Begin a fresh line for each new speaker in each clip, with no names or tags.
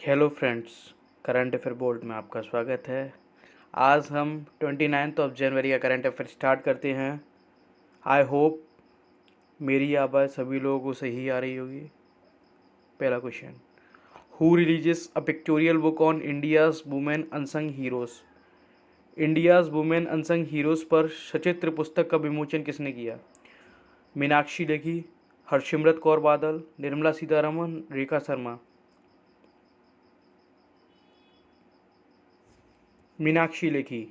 Hello friends, current affair board में आपका स्वागत है। आज हम 29 जनवरी का करंट अफेयर स्टार्ट करते हैं। आई होप मेरी आवाज़ सभी लोगों को सही आ रही होगी। पहला question, who releases a pictorial book on India's women unsung heroes. India's women unsung heroes पर सचित्र पुस्तक का विमोचन किसने किया? Meenakshi Lekhi, Harsimrat Kaur Badal, Nirmala Sitharaman, Rekha Sharma. Meenakshi Lekhi.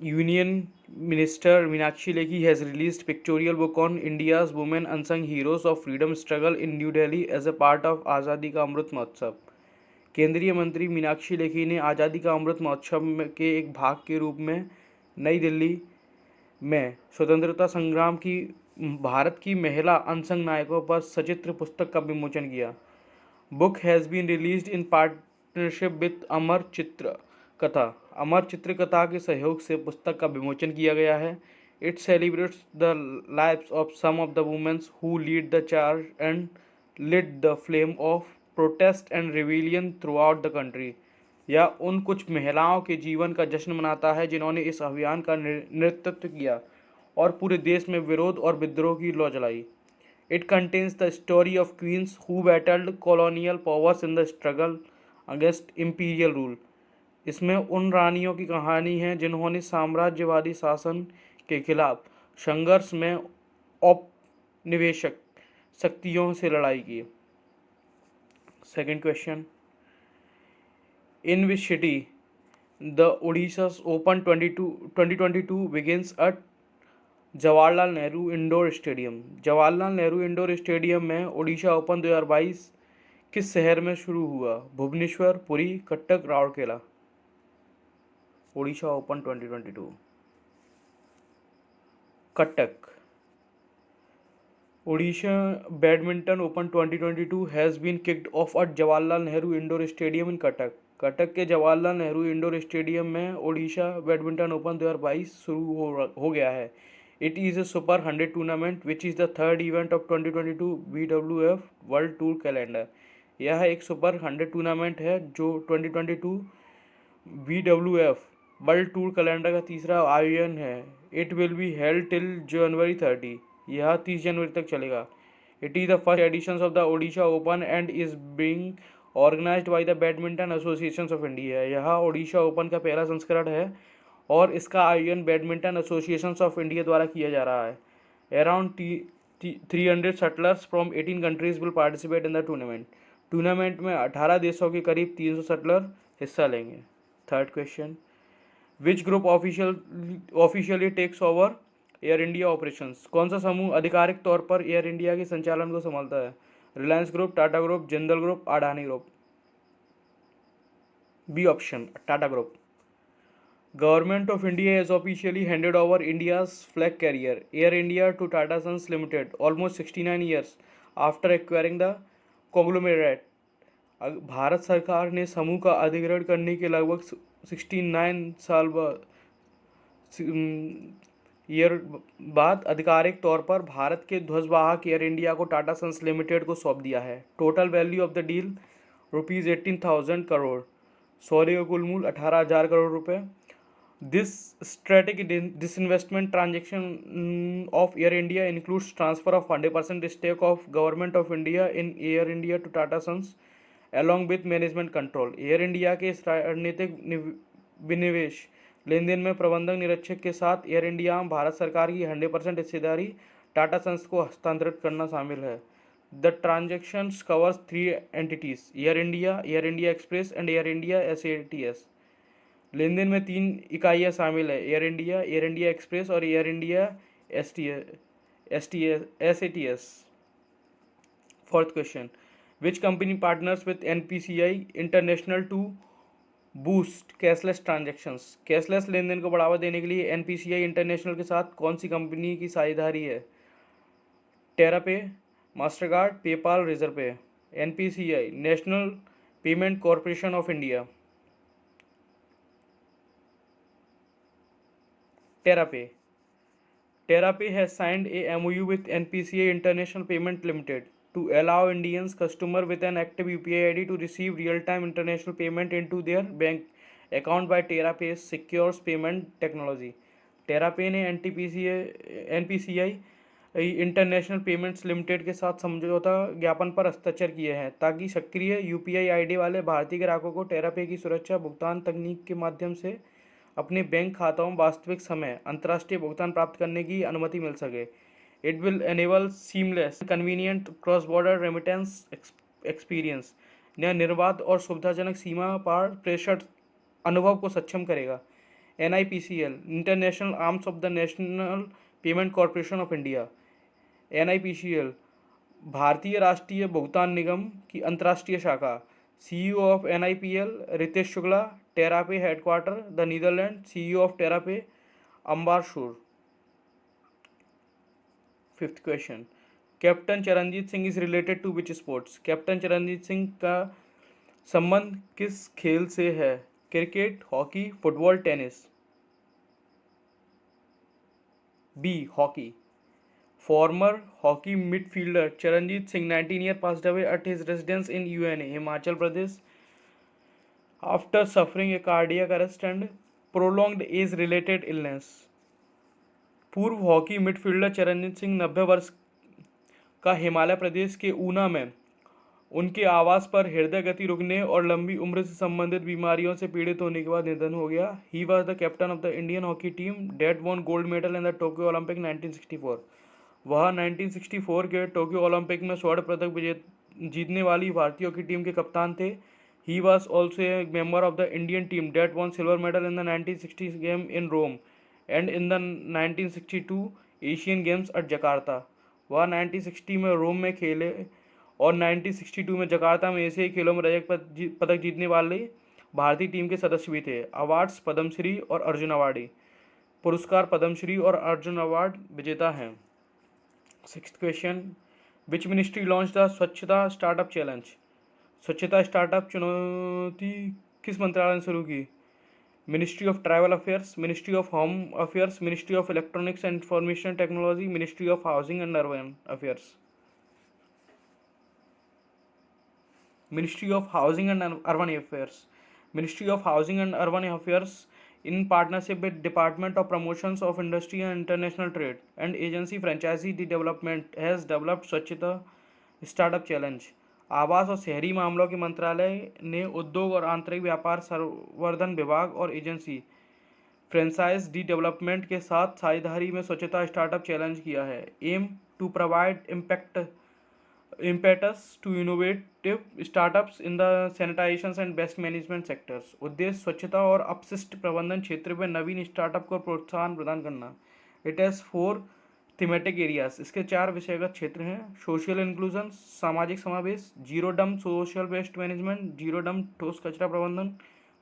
Union Minister Meenakshi Lekhi has released pictorial book on India's women unsung heroes of freedom struggle in New Delhi as a part of आज़ादी का अमृत महोत्सव। केंद्रीय मंत्री मीनाक्षी लेखी ने आज़ादी का अमृत महोत्सव के एक भाग के रूप में नई दिल्ली में स्वतंत्रता संग्राम की भारत की महिला अनसंग नायकों पर सचित्र पुस्तक का विमोचन किया। Book has been released in partnership with Amar Chitra Katha. अमर चित्रकथा के सहयोग से पुस्तक का विमोचन किया गया है। It celebrates the lives of some of the womens who lead the charge and lit the flame of protest and rebellion throughout the country. यह उन कुछ महिलाओं के जीवन का जश्न मनाता है जिन्होंने इस अभियान का नेतृत्व किया और पूरे देश में विरोध और विद्रोह की लौ जलाई। It contains the story of queens who battled colonial powers in the struggle against imperial rule. इसमें उन रानियों की कहानी है जिन्होंने साम्राज्यवादी शासन के खिलाफ संघर्ष में औपनिवेशिक शक्तियों से लड़ाई की। Second question, in which city the Odisha's open 2022 begins at Jawaharlal Nehru indoor stadium. Jawaharlal Nehru indoor stadium में ओडिशा ओपन 2022 किस शहर में शुरू हुआ? Bhubaneswar, Puri, Cuttack, Rourkela. Odisha open 2022 Cuttack. Odisha badminton open 2022 has been kicked off at Jawaharlal Nehru indoor stadium in Cuttack. Cuttack के जवाहरलाल नेहरू इंडोर स्टेडियम में ओडिशा बैडमिंटन ओपन 2022 शुरू हो गया है। It is a Super 100 tournament which is the third event of 2022 BWF World Tour Calendar। यह एक सुपर 100 टूर्नामेंट है जो 2022 BWF वर्ल्ड टूर कैलेंडर का तीसरा आयोजन है। It will be held till January 30। यह 30 जनवरी तक चलेगा। It is the first edition of the Odisha open and is being organised by the badminton association of India. यह ओडिशा ओपन का पहला संस्करण है और इसका आयोजन बैडमिंटन एसोसिएशन ऑफ इंडिया द्वारा किया जा रहा है। Around 300 shuttlers from 18 countries will participate in the tournament. Tournament में 18 देशों के करीब 300 शटलर हिस्सा लेंगे। Third question, which group officially takes over Air India operations. कौन सा समूह आधिकारिक तौर पर एयर इंडिया के संचालन को संभालता है? Reliance group, Tata group, Jindal group, Adani group. B option, Tata group. Government of India has officially handed over India's flag carrier, Air India, to Tata Sons Limited almost 69 years after acquiring the conglomerate। Bharat सरकार ने समूह का अधिग्रहण करने के लगभग 69 साल ईयर बाद आधिकारिक तौर पर भारत के ध्वजवाहक एयर इंडिया को टाटा सन्स लिमिटेड को सौंप दिया है। Total value of the deal ₹18,000 crore. सौदे का कुल मूल्य 18,000 करोड़ रुपए। This strategic disinvestment transaction of Air India includes transfer of 100% stake of Government of India in Air India to Tata Sons along with management control। Air India के इस रणनीतिक विनिवेश लेन देन में प्रबंधक निरीक्षक के साथ एयर इंडिया में भारत सरकार की 100% हिस्सेदारी टाटा सन्स को हस्तांतरित करना शामिल है। The transaction covers 3 entities, Air India Express and Air India SAS। लेन देन में 3 इकाइयाँ शामिल है, एयर इंडिया एक्सप्रेस और Air India SAS। Fourth question, which company partners with NPCI international to boost cashless transactions. Cashless लेन देन को बढ़ावा देने के लिए NPCI इंटरनेशनल के साथ कौन सी कंपनी की साझेदारी है? टेरापे, मास्टरकार्ड, पेपाल, रिजर्व पे। NPCI national payment corporation of India. TerraPay has signed a MOU with NPCI International Payment Limited to allow Indians customer with an active UPI ID to receive real-time international payment into their bank account by TerraPay's secure payment technology. TerraPay ने NPCI international payments limited के साथ समझौता ज्ञापन पर हस्ताक्षर किए हैं ताकि सक्रिय यूपीआई आईडी वाले भारतीय ग्राहकों को टेरापे की सुरक्षा भुगतान तकनीक के माध्यम से अपने बैंक खातों में वास्तविक समय अंतर्राष्ट्रीय भुगतान प्राप्त करने की अनुमति मिल सके। It will enable seamless convenient cross border remittance experience. यह निर्बाध और सुविधाजनक सीमा पार प्रेषण अनुभव को सक्षम करेगा। NIPCL international arms of the national payment corporation of India. NIPCL भारतीय राष्ट्रीय भुगतान निगम की अंतर्राष्ट्रीय शाखा। CEO of NIPL Ritesh Shukla. TerraPay headquarter the Netherlands. CEO of TerraPay अम्बारशूर। Fifth question, captain Charanjit Singh is related to which sports? Captain Charanjit Singh का संबंध किस खेल से है? Cricket, hockey, football, tennis. B, hockey. Former hockey midfielder Charanjit Singh 19 years passed away at his residence in UNA, Himachal Pradesh after suffering a cardiac arrest and prolonged age related illness। पूर्व hockey midfielder Charanjit Singh 90 वर्ष का हिमाचल प्रदेश के ऊना में उनके आवास पर हृदय गति रुकने और लंबी उम्र से संबंधित बीमारियों से पीड़ित होने के बाद निधन हो गया। He was the captain of the Indian hockey team that won gold medal in the Tokyo Olympic 1964। वह 1964 के टोक्यो ओलंपिक में स्वर्ण पदक जीतने वाली भारतीय हॉकी टीम के कप्तान थे। He was also a member of the Indian team that won silver medal in the 1960 game in Rome and in the 1962 Asian games at Jakarta. वह 1960 में रोम में खेले और 1962 में जकार्ता में एशियाई खेलों में रजत पदक जीतने वाले भारतीय टीम के सदस्य भी थे। अवार्ड्स पद्मश्री और अर्जुन अवार्ड। पुरस्कार पद्मश्री और अर्जुन अवार्ड विजेता हैं। Sixth question, which ministry launch the स्वच्छता स्टार्टअप चैलेंज? स्वच्छता स्टार्टअप चुनौती किस मंत्रालय ने शुरू की? Ministry of tribal affairs, ministry of home affairs, ministry of electronics and information technology, ministry of housing and urban affairs. Ministry of Housing and Urban Affairs. Ministry of Housing and Urban Affairs in partnership with Department of Promotions of Industry and International Trade and Agency Franchisee Development has developed स्वच्छता startup challenge. आवास और शहरी मामलों के मंत्रालय ने उद्योग और आंतरिक व्यापार संवर्धन विभाग और एजेंसी फ्रेंचाइज डी डेवलपमेंट के साथ साझेदारी में स्वच्छता स्टार्टअप चैलेंज किया है। Aim to provide impetus to innovative startups in the sanitations and waste management sectors। उद्देश्य स्वच्छता और अपशिष्ट प्रबंधन क्षेत्र में नवीन स्टार्टअप को प्रोत्साहन प्रदान करना। It has 4 thematic areas. इसके 4 विषयगत क्षेत्र हैं। सोशल इंक्लूजन सामाजिक समावेश, जीरो डम सोशल वेस्ट मैनेजमेंट, जीरो डम ठोस कचरा प्रबंधन,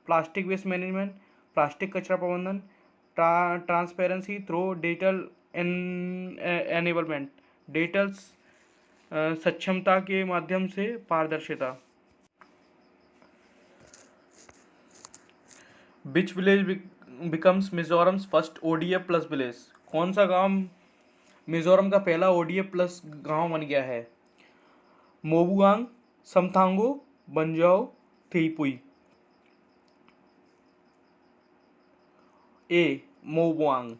प्लास्टिक वेस्ट मैनेजमेंट, प्लास्टिक कचरा प्रबंधन, transparency through digital enablement, digital सक्षमता के माध्यम से पारदर्शिता। Which village becomes Mizoram's first ODF plus village? कौन सा गांव मिजोरम का पहला ODF प्लस गांव बन गया है? मोबुआंग, समथांगो, बंजाओ, थेईपुई। A, Mobuang.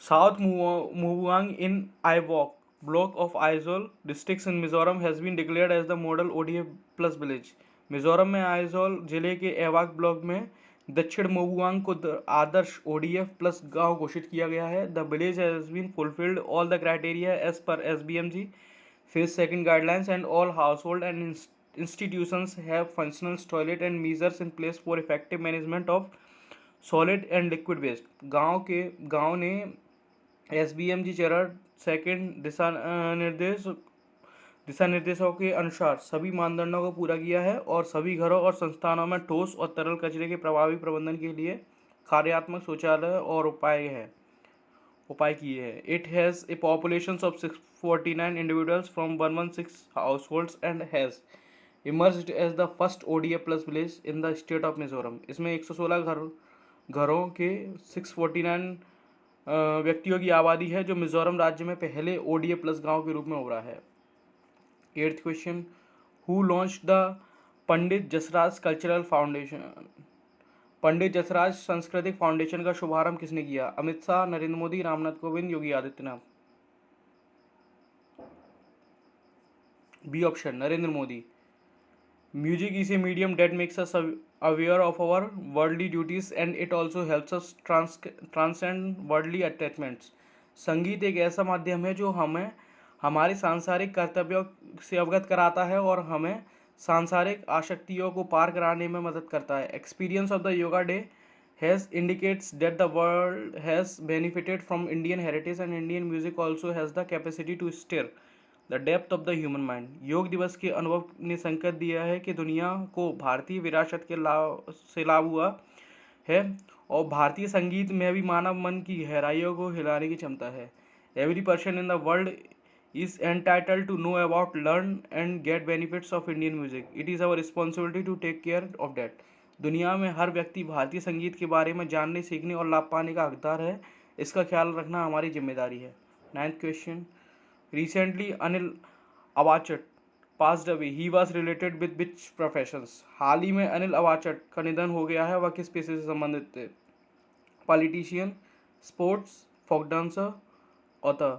South Mobuang in Aibawk block of Aizawl districts in Mizoram has been declared as the model ODF plus village। Mizoram में आइजोल जिले के एवाक ब्लॉक में दक्षिण मोबुआंग को आदर्श ODF प्लस गांव घोषित किया गया है। The village has been fulfilled all the criteria as per SBMG phase 2 guidelines and all household and institutions have functional toilet and measures in place for effective management of solid and liquid waste। गांव ने SBMG चरण 2 दिशा निर्देशों के अनुसार सभी मानदंडों को पूरा किया है और सभी घरों और संस्थानों में ठोस और तरल कचरे के प्रभावी प्रबंधन के लिए कार्यात्मक शौचालय और उपाय किए हैं। It has a population of 649 individuals from 116 households and has emerged as the first ODF plus village in the state of Mizoram. इसमें 116 घरों के 649 व्यक्तियों की आबादी है जो मिजोरम राज्य में पहले ODF प्लस गांव के रूप में उभरा है। 8th question, who launch the Pandit Jasraj cultural foundation? Pandit Jasraj सांस्कृतिक फाउंडेशन का शुभारंभ किसने किया? Amit Shah, Narendra Modi, Ramnath Kovind, Yogi Adityanath. B option, Narendra Modi. Music is a medium that makes us aware of our worldly duties and it also helps us transcend worldly attachments. संगीत एक ऐसा माध्यम है जो हमें हमारे सांसारिक कर्तव्यों से अवगत कराता है और हमें सांसारिक आसक्तियों को पार कराने में मदद करता है. Experience of the Yoga Day has indicates that the world has benefited from Indian heritage and Indian music also has the capacity to stir the depth of the human mind. योग दिवस के अनुभव ने संकेत दिया है कि दुनिया को भारतीय विरासत के लाभ हुआ है और भारतीय संगीत में भी मानव मन की गहराइयों को हिलाने की क्षमता है. Every person in the world is entitled to know about, learn and get benefits of Indian music. It is our responsibility to take care of that. दुनिया में हर व्यक्ति भारतीय संगीत के बारे में जानने, सीखने और लाभ पाने का हकदार है. इसका ख्याल रखना हमारी जिम्मेदारी है. 9th question, recently Anil Awachit passed away. He was related with which professions? हाल ही में अनिल अवाचट का निधन हो गया है, वह किस पेशे से संबंधित थे? Politician, sports, folk dancer, author.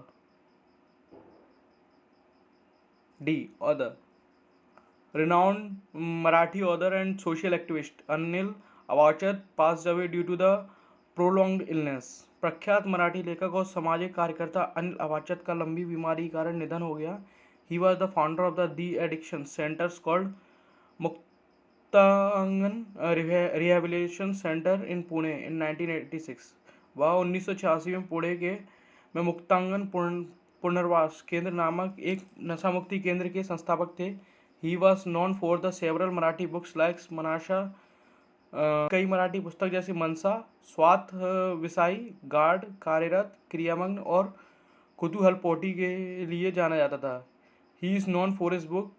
The author. renowned Marathi author and social activist Anil Awachit passed away due to the prolonged illness. प्रख्यात मराठी लेखक और सामाजिक कार्यकर्ता अनिल अवाचट का लंबी बीमारी के कारण निधन हो गया. He was the founder of the de addiction centres called Muktangan rehabilitation centre in Pune in 1986. वह 1986 में पुणे के में मुक्तांगन पुनर्वास केंद्र नामक एक नशा मुक्ति केंद्र के संस्थापक थे. He was known for the several Marathi books likes मनाशा. कई मराठी पुस्तक जैसे मनसा, स्वार्थ विसाई, गार्ड, कार्यरत, क्रियामग्न और कुतूहल पोटी के लिए जाना जाता था. He is known for his book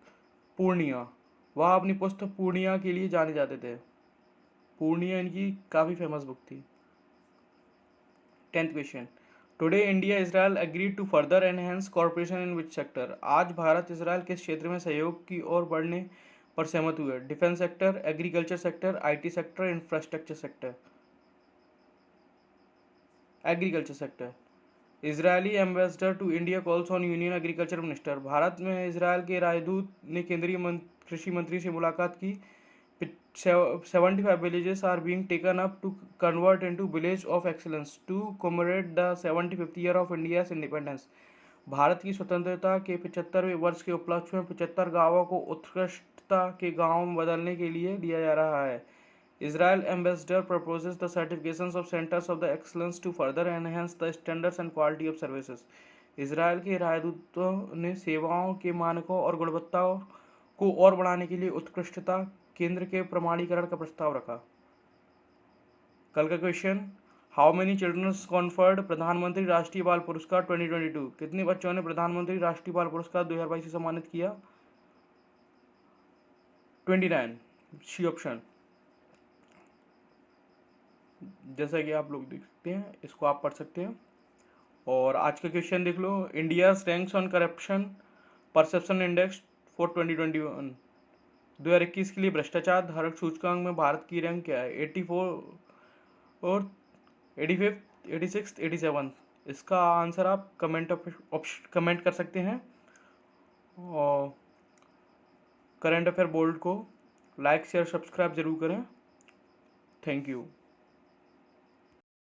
Purnia. वह अपनी पुस्तक पूर्णिया के लिए जाने जाते थे. पूर्णिया इनकी काफ़ी फेमस बुक थी. 10th question, today India Israel agreed to further enhance corporation in which sector? आज भारत इसराइल किस क्षेत्र में सहयोग की ओर बढ़ने पर सहमत हुए? Defence sector, agriculture sector, IT sector, infrastructure sector. Agriculture sector. Israeli ambassador to India calls on union agriculture minister. Bharat में इसराइल के राजदूत ने केंद्रीय कृषि मंत्री से मुलाकात की. 75 villages are being taken up to convert into village of excellence to commemorate the 75th year of India's independence. Bharat की स्वतंत्रता के 75वें वर्ष के उपलक्ष्य में 75 गांवों को उत्कृष्टता के गांव में बदलने के लिए दिया जा रहा है. Israel ambassador proposes the certifications of centers of the excellence to further enhance the standards and quality of services. Israel के राजदूतों ने सेवाओं के मानकों और गुणवत्ता को और बढ़ाने के लिए उत्कृष्टता केंद्र के प्रमाणीकरण का प्रस्ताव रखा. कल का question, how many childrens conferred प्रधानमंत्री राष्ट्रीय बाल पुरस्कार 2022? कितने बच्चों ने प्रधानमंत्री राष्ट्रीय बाल पुरस्कार 2022 से सम्मानित किया? 29. C option. जैसा कि आप लोग देख सकते हैं, इसको आप पढ़ सकते हैं. और आज का क्वेश्चन देख लो, India ranks on corruption perception index for 2021. 2021 के लिए भ्रष्टाचार धारक सूचकांक में भारत की रैंक क्या है? 84 और 85, 86, 87. इसका आंसर आप कमेंट कर सकते हैं. और करंट अफेयर बोल्ड को लाइक शेयर सब्सक्राइब जरूर करें. Thank you.